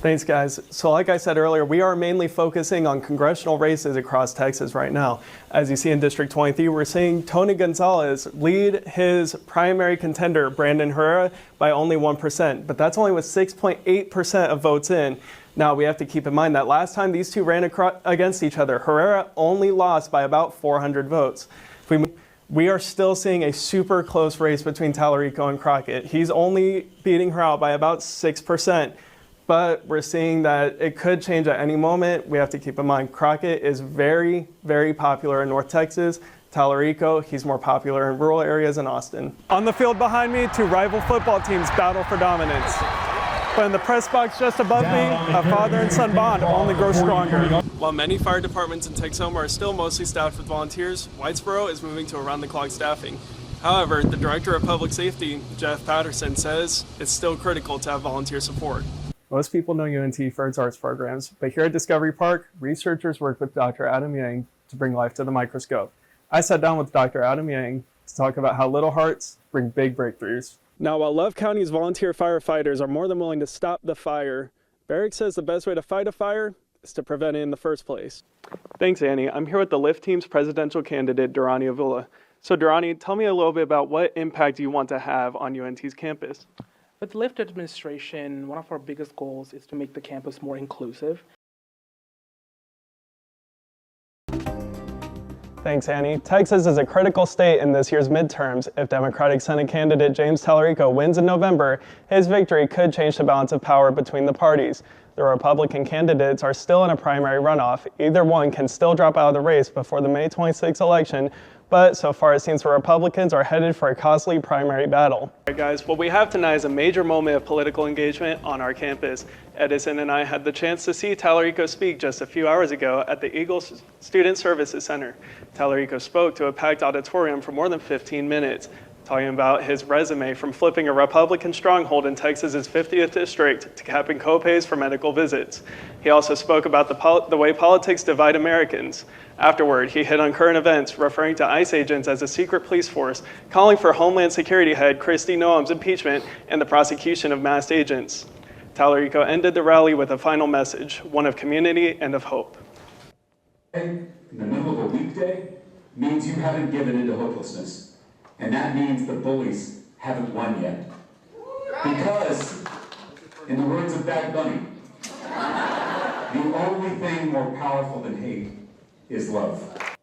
Thanks, guys. So like I said earlier, we are mainly focusing on congressional races across Texas right now. As you see in District 23, we're seeing Tony Gonzalez lead his primary contender, Brandon Herrera, by only 1%, but that's only with 6.8% of votes in. Now, we have to keep in mind that last time these two ran against each other, Herrera only lost by about 400 votes. We are still seeing a super close race between Tallarico and Crockett. He's only beating her out by about 6%. But we're seeing that it could change at any moment. We have to keep in mind Crockett is very, very popular in North Texas. Tallarico, he's more popular in rural areas in Austin. On the field behind me, two rival football teams battle for dominance. But in the press box just above me, a father and son bond only grows stronger. While many fire departments in Texoma are still mostly staffed with volunteers, Whitesboro is moving to around-the-clock staffing. However, the Director of Public Safety, Jeff Patterson, says it's still critical to have volunteer support. Most people know UNT for its arts programs, but here at Discovery Park, researchers work with Dr. Adam Yang to bring life to the microscope. I sat down with Dr. Adam Yang to talk about how little hearts bring big breakthroughs. Now, while Love County's volunteer firefighters are more than willing to stop the fire, Barrick says the best way to fight a fire is to prevent it in the first place. Thanks, Annie. I'm here with the LIFT team's presidential candidate, Durrani Avila. So, Durrani, tell me a little bit about what impact you want to have on UNT's campus. With the LIFT administration, one of our biggest goals is to make the campus more inclusive. Thanks, Annie. Texas is a critical state in this year's midterms. If Democratic Senate candidate James Tallarico wins in November, his victory could change the balance of power between the parties. The Republican candidates are still in a primary runoff. Either one can still drop out of the race before the May 26 election, but so far it seems the Republicans are headed for a costly primary battle. All right, guys, what we have tonight is a major moment of political engagement on our campus. Edison and I had the chance to see Tallarico speak just a few hours ago at the Eagles Student Services Center. Tallarico spoke to a packed auditorium for more than 15 minutes, talking about his resume from flipping a Republican stronghold in Texas's 50th district to capping copays for medical visits. He also spoke about the way politics divide Americans. Afterward, he hit on current events, referring to ICE agents as a secret police force, calling for Homeland Security head Kristi Noem's impeachment and the prosecution of masked agents. Tallarico ended the rally with a final message, one of community and of hope. In the middle of a weekday means you haven't given into hopelessness. And that means the bullies haven't won yet. Because, in the words of Bad Bunny, the only thing more powerful than hate is love.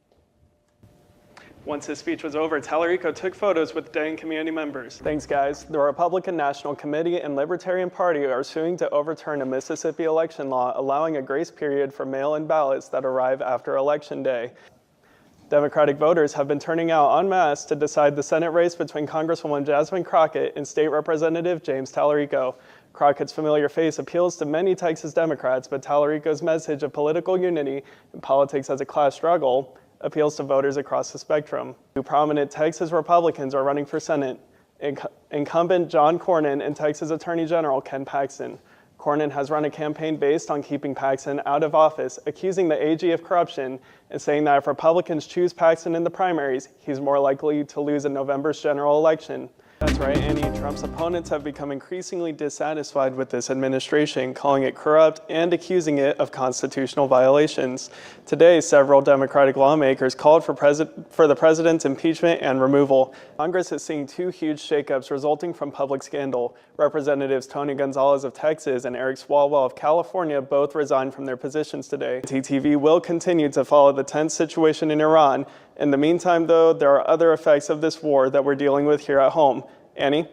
Once his speech was over, Tallarico took photos with Dane community members. Thanks, guys. The Republican National Committee and Libertarian Party are suing to overturn a Mississippi election law allowing a grace period for mail-in ballots that arrive after Election Day. Democratic voters have been turning out en masse to decide the Senate race between Congresswoman Jasmine Crockett and State Representative James Tallarico. Crockett's familiar face appeals to many Texas Democrats, but Tallarico's message of political unity and politics as a class struggle appeals to voters across the spectrum. Two prominent Texas Republicans are running for Senate, incumbent John Cornyn and Texas Attorney General Ken Paxton. Cornyn has run a campaign based on keeping Paxton out of office, accusing the AG of corruption and saying that if Republicans choose Paxton in the primaries, he's more likely to lose in November's general election. That's right, Annie. Trump's opponents have become increasingly dissatisfied with this administration, calling it corrupt and accusing it of constitutional violations. Today, several Democratic lawmakers called for the president's impeachment and removal. Congress is seeing two huge shakeups resulting from public scandal. Representatives Tony Gonzalez of Texas and Eric Swalwell of California both resigned from their positions today. TTV will continue to follow the tense situation in Iran. In the meantime, though, there are other effects of this war that we're dealing with here at home. Annie?